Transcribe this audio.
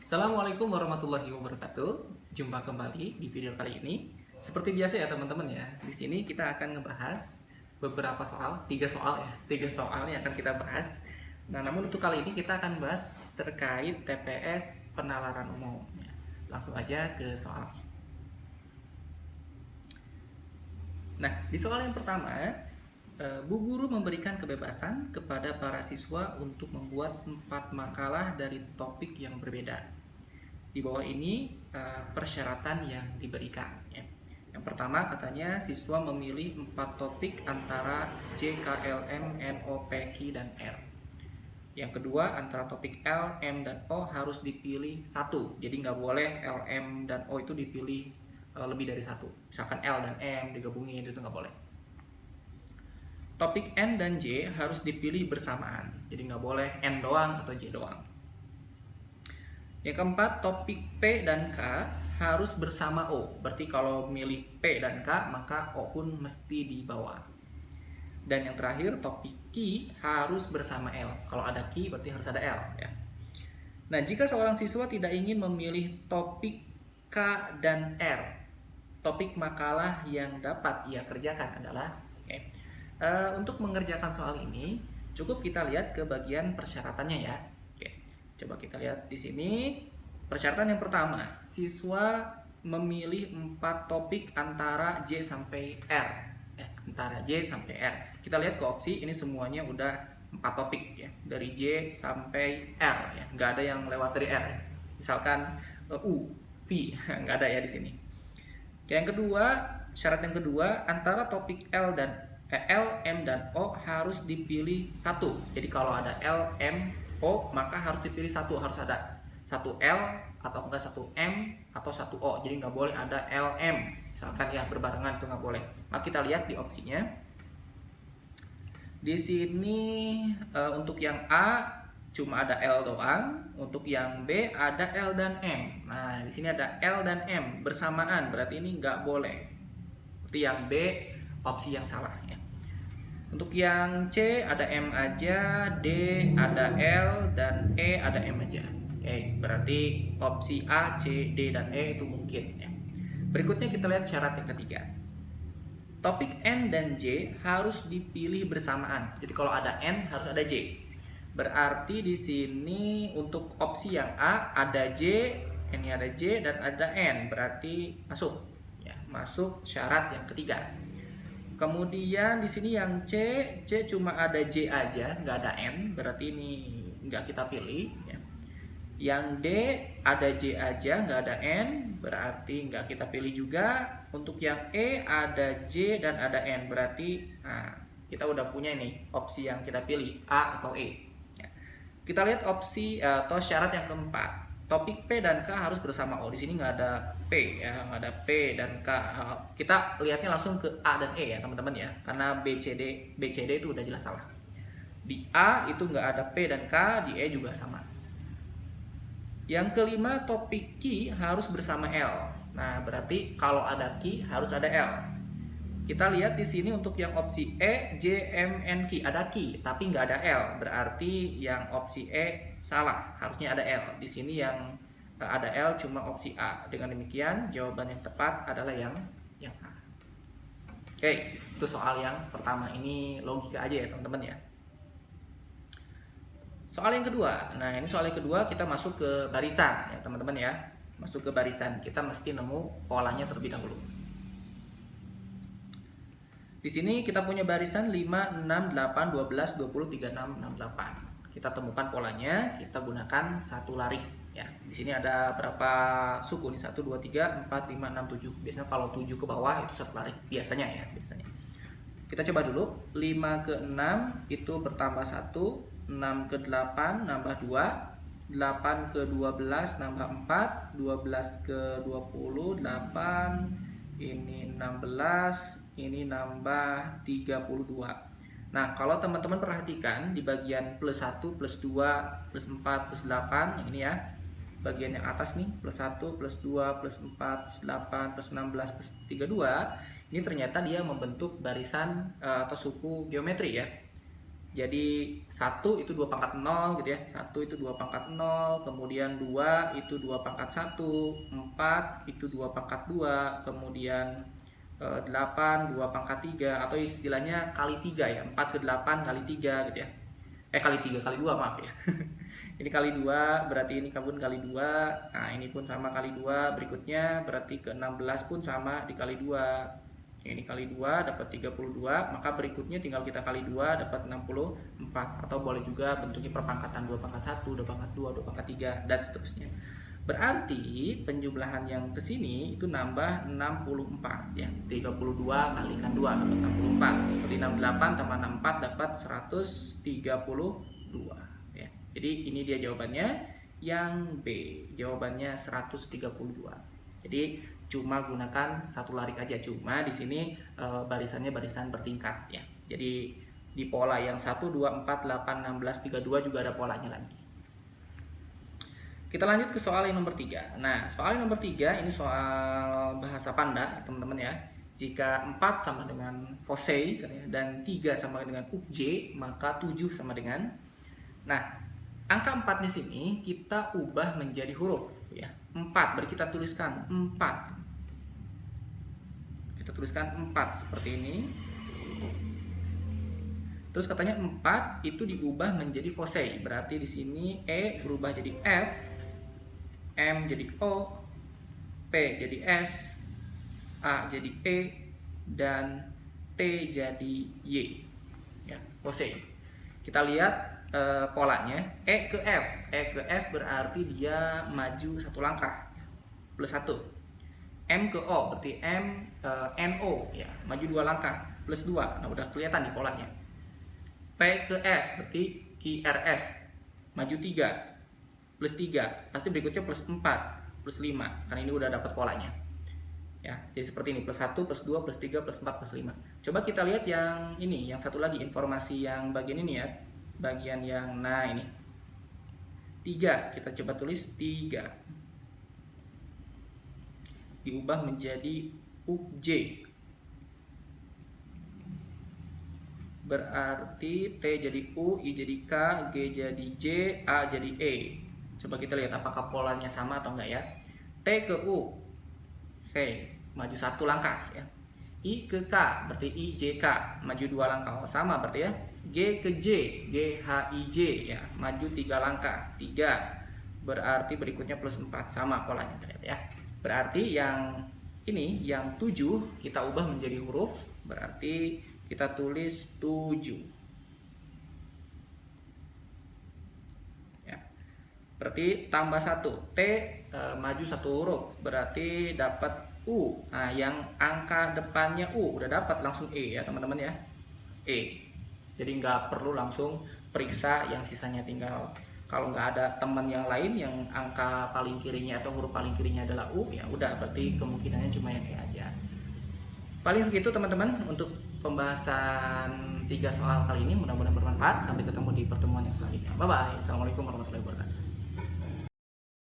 Assalamualaikum warahmatullahi wabarakatuh. Jumpa kembali di video kali ini. Seperti biasa ya teman-teman ya. Di sini kita akan ngebahas beberapa soal, tiga soal yang akan kita bahas. Nah, namun untuk kali ini kita akan bahas terkait TPS penalaran umum. Langsung aja ke soal. Nah, di soal yang pertama, Bu Guru memberikan kebebasan kepada para siswa untuk membuat 4 makalah dari topik yang berbeda. Di bawah ini persyaratan yang diberikan. Ya. Yang pertama katanya siswa memilih 4 topik antara J, K, L, M, N, O, P, Q, dan R. Yang kedua antara topik L, M, dan O harus dipilih satu. Jadi nggak boleh L, M, dan O itu dipilih lebih dari satu. Misalkan L dan M digabungin itu nggak boleh. Topik N dan J harus dipilih bersamaan. Jadi nggak boleh N doang atau J doang. Yang keempat, topik P dan K harus bersama O. Berarti kalau milih P dan K, maka O pun mesti di bawah. Dan yang terakhir, topik Q harus bersama L. Kalau ada Q, berarti harus ada L. Ya. Nah, jika seorang siswa tidak ingin memilih topik K dan R, topik makalah yang dapat ia kerjakan adalah untuk mengerjakan soal ini, cukup kita lihat ke bagian persyaratannya ya. Oke, coba kita lihat di sini. Persyaratan yang pertama, siswa memilih 4 topik antara J sampai R. Antara J sampai R. Kita lihat ke opsi, ini semuanya udah 4 topik ya, dari J sampai R ya. Nggak ada yang lewat dari R. Misalkan U, V, nggak ada ya di sini. Yang kedua, syarat yang kedua, antara topik L, M, dan O harus dipilih satu. Jadi kalau ada L, M, O, maka harus dipilih satu. Harus ada satu L, atau enggak satu M, atau satu O. Jadi nggak boleh ada L, M. Misalkan ya berbarengan itu nggak boleh. Nah, kita lihat di opsinya. Di sini untuk yang A cuma ada L doang, untuk yang B ada L dan M. Nah, di sini ada L dan M bersamaan, berarti ini nggak boleh. Berarti yang B opsi yang salah ya. Untuk yang C ada M aja, D ada L, dan E ada M aja. Oke, berarti opsi A, C, D, dan E itu mungkin ya. Berikutnya kita lihat syarat yang ketiga. Topik N dan J harus dipilih bersamaan. Jadi kalau ada N harus ada J. Berarti di sini untuk opsi yang A ada J, ini ada J dan ada N, berarti masuk ya, masuk syarat yang ketiga. Kemudian di sini yang C cuma ada J aja, nggak ada N, berarti ini nggak kita pilih. Ya. Yang D ada J aja, nggak ada N, berarti nggak kita pilih juga. Untuk yang E ada J dan ada N, berarti kita udah punya ini opsi yang kita pilih, A atau E. Ya. Kita lihat opsi atau syarat yang keempat. Topik P dan K harus bersama O. Di sini nggak ada P ya, nggak ada P dan K. Kita lihatnya langsung ke A dan E ya teman-teman ya, karena B C D itu udah jelas salah. Di A itu nggak ada P dan K, di E juga sama. Yang kelima, topik Q harus bersama L. Nah, berarti kalau ada Q harus ada L. Kita lihat di sini untuk yang opsi E, J, M, N, Q ada Q tapi nggak ada L. Berarti yang opsi E salah, harusnya ada L. Di sini yang ada L cuma opsi A. Dengan demikian jawaban yang tepat adalah yang A. Oke, itu soal yang pertama. Ini logika aja ya teman-teman ya. Soal yang kedua. Nah, ini soal yang kedua kita masuk ke barisan ya teman-teman ya. Masuk ke barisan, kita mesti nemu polanya terlebih dahulu. Di sini kita punya barisan 5, 6, 8, 12, 20, 36, 68. Kita temukan polanya, kita gunakan satu lari. Ya, di sini ada berapa suku nih? 1, 2, 3, 4, 5, 6, 7. Biasanya kalau 7 ke bawah itu satu lari. Biasanya ya, biasanya. Kita coba dulu. 5 ke 6 itu bertambah 1, 6 ke 8 nambah 2, 8 ke 12 nambah 4, 12 ke 20, 8, ini 16, ini nambah 32. Nah, kalau teman-teman perhatikan di bagian plus 1, plus 2, plus 4, plus 8, yang ini ya. Bagian yang atas nih, plus 1, plus 2, plus 4, plus 8, plus 16, plus 32. Ini ternyata dia membentuk barisan atau suku geometri ya. Jadi 1 itu 2 pangkat 0 gitu ya. 1 itu 2 pangkat 0, kemudian 2 itu 2 pangkat 1, 4 itu 2 pangkat 2, kemudian 8 2 pangkat 3, atau istilahnya kali 3 ya. 4 ke 8 kali 3 gitu ya. Kali 3 kali 2, maaf ya. Ini kali 2, berarti ini kabun kali 2. Nah, ini pun sama kali 2. Berikutnya berarti ke 16 pun sama dikali 2. Ini kali 2 dapat 32, maka berikutnya tinggal kita kali 2 dapat 64, atau boleh juga bentuknya perpangkatan 2 pangkat 1, 2 pangkat 2, 2 pangkat 3 dan seterusnya. Berarti penjumlahan yang ke sini itu nambah 64 ya. 32 kalikan 2 dapat 64. Berarti 68 tambah 64 dapat 132 ya. Jadi ini dia jawabannya yang B. Jawabannya 132. Jadi cuma gunakan satu larik aja, cuma di sini barisannya barisan bertingkat ya. Jadi di pola yang 1 2 4 8 16 32 juga ada polanya lagi. Kita lanjut ke soal yang nomor 3. Nah, soal yang nomor 3 ini soal bahasa Panda, teman-teman ya. Jika 4 sama dengan Fosei dan 3 sama dengan Ukj, maka 7 sama dengan. Nah, angka 4 di sini kita ubah menjadi huruf ya. 4, berarti kita tuliskan 4. Kita tuliskan 4 seperti ini. Terus katanya 4 itu diubah menjadi Fosei. Berarti di sini E berubah jadi F, M jadi O, P jadi S, A jadi E, dan T jadi Y. Ya, Fosei. Kita lihat polanya. E ke F. E ke F berarti dia maju satu langkah. Plus 1. M ke O berarti NO ya, maju 2 langkah, plus 2. Nah, udah kelihatan nih polanya. P ke S berarti QRS, maju 3, plus 3. Pasti berikutnya plus 4, plus 5. Karena ini udah dapat polanya. Ya, jadi seperti ini, plus 1, plus 2, plus 3, plus 4, plus 5. Coba kita lihat yang ini, yang satu lagi, informasi yang bagian ini ya. Bagian yang, nah ini. 3, kita coba tulis 3. Diubah menjadi UJ. Berarti T jadi U, I jadi K, G jadi J, A jadi E. Coba kita lihat apakah polanya sama atau enggak ya. T ke U. Oke, maju 1 langkah ya. I ke K, berarti I, J, K, maju 2 langkah. Oh, sama berarti ya. G ke J, G, H, I, J ya, maju 3 langkah. 3. Berarti berikutnya plus 4, sama polanya ternyata ya. Berarti yang ini, yang 7 kita ubah menjadi huruf, berarti kita tulis 7. Ya. Berarti tambah 1. T maju 1 huruf, berarti dapat U. Nah, yang angka depannya U udah dapat langsung E ya teman-teman ya. E. Jadi nggak perlu langsung periksa yang sisanya, tinggal kalau nggak ada teman yang lain yang angka paling kirinya atau huruf paling kirinya adalah U, ya udah berarti kemungkinannya cuma yang E aja. Paling segitu teman-teman untuk pembahasan 3 soal kali ini. Mudah-mudahan bermanfaat. Sampai ketemu di pertemuan yang selanjutnya. Bye bye. Assalamualaikum warahmatullahi wabarakatuh.